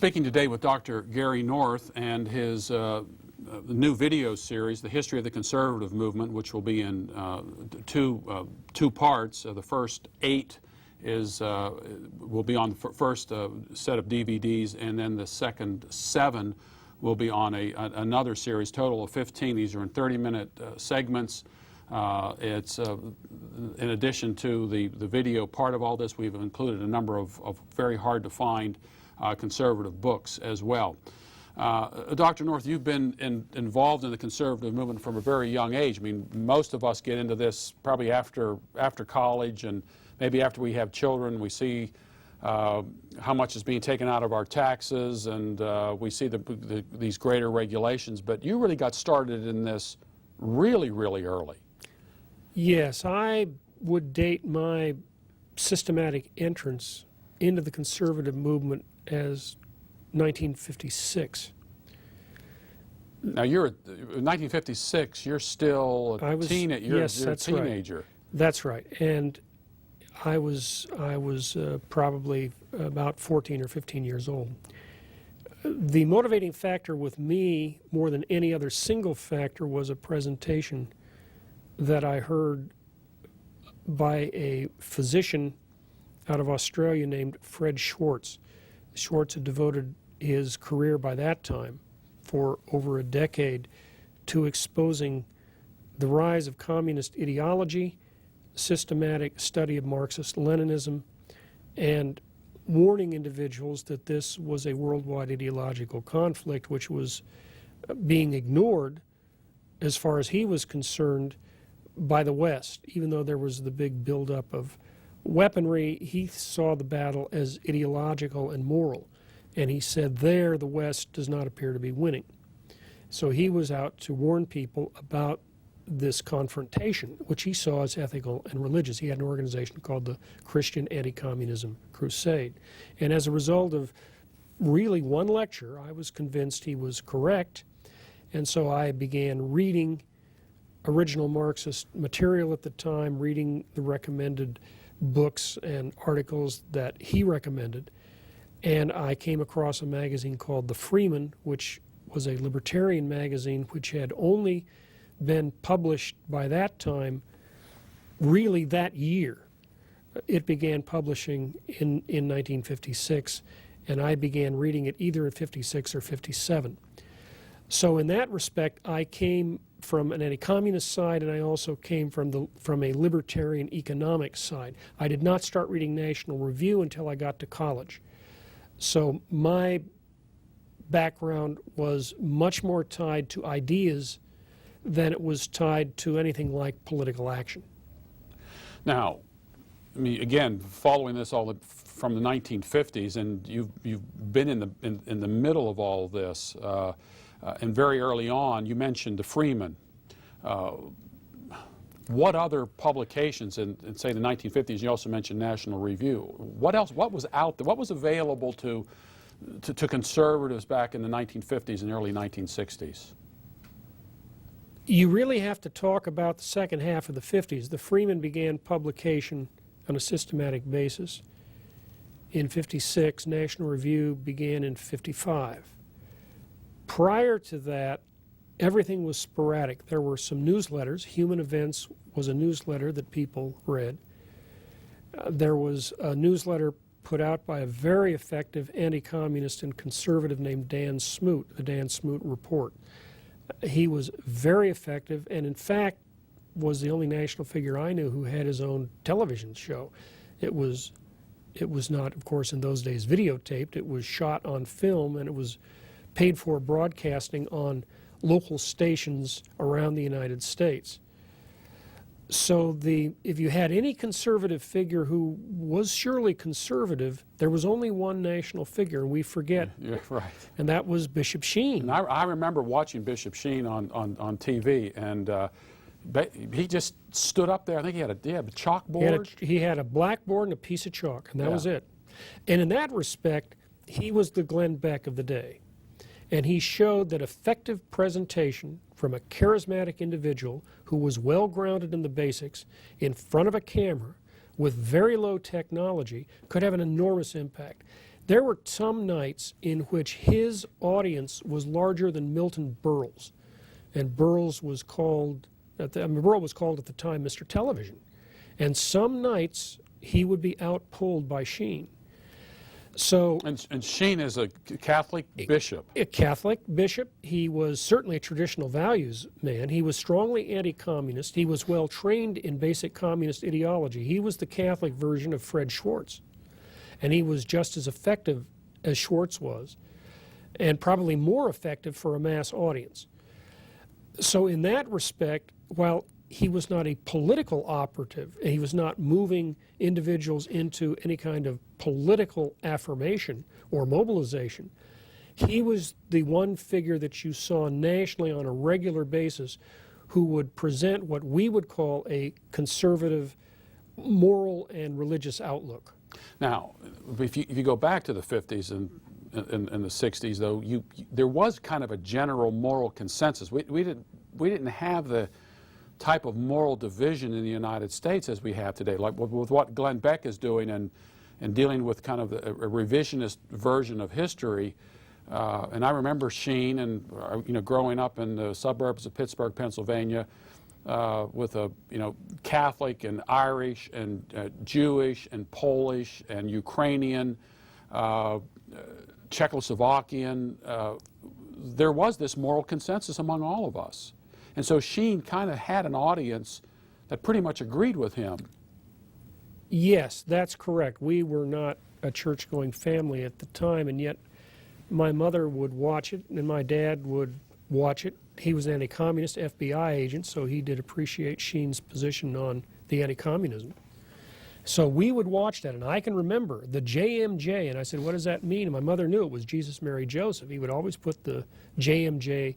Speaking today with Dr. Gary North and his new video series, The History of the Conservative Movement, which will be in two parts. The first 8 will be on the first set of DVDs, and then the second 7 will be on another series, total of 15. These are in 30-minute segments. It's in addition to the video part of all this, we've included a number of very hard to find conservative books as well. Dr. North, you've been involved in the conservative movement from a very young age. I mean, most of us get into this probably after college, and maybe after we have children. We see how much is being taken out of our taxes, and we see these greater regulations. But you really got started in this really, really early. Yes, I would date my systematic entrance into the conservative movement as 1956. Now, in 1956, you're still a teenager. Yes, that's a teenager. Right. That's right. And I was probably about 14 or 15 years old. The motivating factor with me, more than any other single factor, was a presentation that I heard by a physician out of Australia named Fred Schwartz. Schwartz had devoted his career by that time for over a decade to exposing the rise of communist ideology, systematic study of Marxist-Leninism, and warning individuals that this was a worldwide ideological conflict which was being ignored, as far as he was concerned, by the West. Even though there was the big buildup of weaponry, he saw the battle as ideological and moral. And he said there the West does not appear to be winning. So he was out to warn people about this confrontation, which he saw as ethical and religious. He had an organization called the Christian Anti-Communism Crusade. And as a result of really one lecture, I was convinced he was correct. And so I began reading original Marxist material at the time, reading the recommended books and articles that he recommended. And I came across a magazine called The Freeman, which was a libertarian magazine which had only been published by that time really that year. It began publishing in 1956, and I began reading it either in 56 or 57. So in that respect, I came from an anti-communist side, and I also came from a libertarian economic side. I did not start reading National Review until I got to college. So my background was much more tied to ideas than it was tied to anything like political action. Now, I mean, again, following this all from the 1950s, and you've been in the middle of all this. And very early on, you mentioned the Freeman. What other publications in say, the 1950s, you also mentioned National Review. What else, what was out there, what was available to conservatives back in the 1950s and early 1960s? You really have to talk about the second half of the 50s. The Freeman began publication on a systematic basis in 56. National Review began in 55. Prior to that, everything was sporadic. There were some newsletters. Human Events was a newsletter that people read. There was a newsletter put out by a very effective anti-communist and conservative named Dan Smoot, the Dan Smoot Report. He was very effective, and in fact was the only national figure I knew who had his own television show. It was not, of course, in those days videotaped. It was shot on film, and it was paid for broadcasting on local stations around the United States. So if you had any conservative figure who was surely conservative, there was only one national figure, and we forget. Yeah, right. And that was Bishop Sheen. And I remember watching Bishop Sheen on TV, and he just stood up there. I think he had a chalkboard. He had a blackboard and a piece of chalk, and that was it. And in that respect, he was the Glenn Beck of the day. And he showed that effective presentation from a charismatic individual who was well grounded in the basics in front of a camera with very low technology could have an enormous impact. There were some nights in which his audience was larger than Milton Berle's, and Berle's was called Berle was called at the time Mr. Television, and some nights he would be outpulled by Sheen. So, and Sheen is a Catholic bishop. a Catholic bishop. He was certainly a traditional values man. He was strongly anti-communist. He was well trained in basic communist ideology. He was the Catholic version of Fred Schwartz, and he was just as effective as Schwartz was, and probably more effective for a mass audience. So in that respect, while he was not a political operative, and he was not moving individuals into any kind of political affirmation or mobilization, he was the one figure that you saw nationally on a regular basis who would present what we would call a conservative moral and religious outlook. Now, if you go back to the 50s and the 60s, though, there was kind of a general moral consensus. We didn't have the type of moral division in the United States as we have today, like with what Glenn Beck is doing and dealing with kind of a revisionist version of history. And I remember Sheen and growing up in the suburbs of Pittsburgh, Pennsylvania, with a Catholic and Irish and Jewish and Polish and Ukrainian, Czechoslovakian. There was this moral consensus among all of us. And so Sheen kind of had an audience that pretty much agreed with him. Yes, that's correct. We were not a church-going family at the time, and yet my mother would watch it and my dad would watch it. He was an anti-communist FBI agent, so he did appreciate Sheen's position on the anti-communism. So we would watch that, and I can remember the JMJ, and I said, what does that mean? And my mother knew it was Jesus, Mary, Joseph. He would always put the JMJ,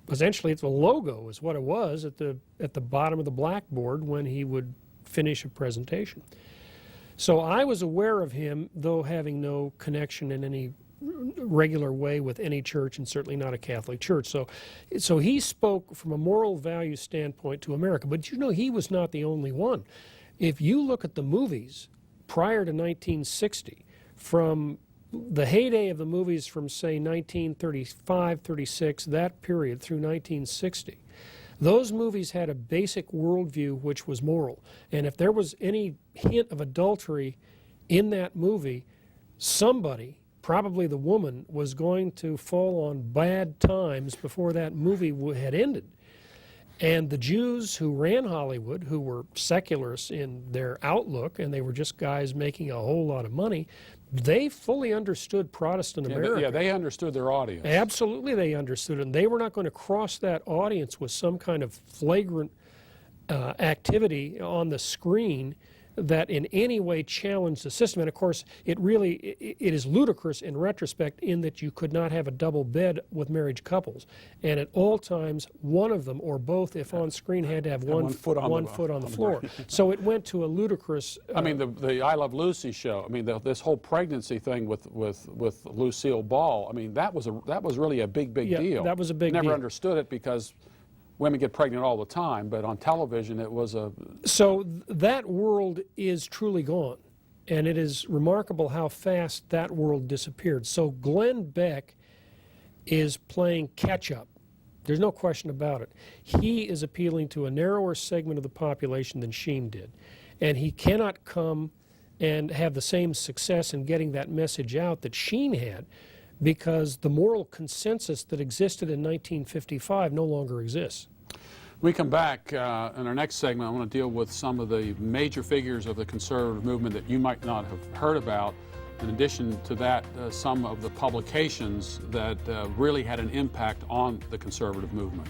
essentially it's a logo is what it was, at the bottom of the blackboard when he would finish a presentation. So I was aware of him, though having no connection in any regular way with any church, and certainly not a Catholic church. So he spoke from a moral value standpoint to America. But he was not the only one. If you look at the movies prior to 1960, from the heyday of the movies from, say, 1935, 36, that period through 1960, those movies had a basic worldview which was moral. And if there was any hint of adultery in that movie, somebody, probably the woman, was going to fall on bad times before that movie had ended. And the Jews who ran Hollywood, who were secularists in their outlook, and they were just guys making a whole lot of money, they fully understood Protestant America. Yeah, they understood their audience. Absolutely, they understood it. And they were not going to cross that audience with some kind of flagrant activity on the screen that in any way challenged the system. And of course, it is ludicrous in retrospect in that you could not have a double bed with married couples. And at all times, one of them or both, if on screen, had to have one foot on the floor. So it went to a ludicrous... I mean, the I Love Lucy show, I mean, this whole pregnancy thing with Lucille Ball, I mean, that was really a big deal. That was a big deal. Never understood it because women get pregnant all the time, but on television it was a... So that world is truly gone, and it is remarkable how fast that world disappeared. So Glenn Beck is playing catch-up. There's no question about it. He is appealing to a narrower segment of the population than Sheen did, and he cannot come and have the same success in getting that message out that Sheen had, because the moral consensus that existed in 1955 no longer exists. We come back in our next segment. I want to deal with some of the major figures of the conservative movement that you might not have heard about. In addition to that, some of the publications that really had an impact on the conservative movement.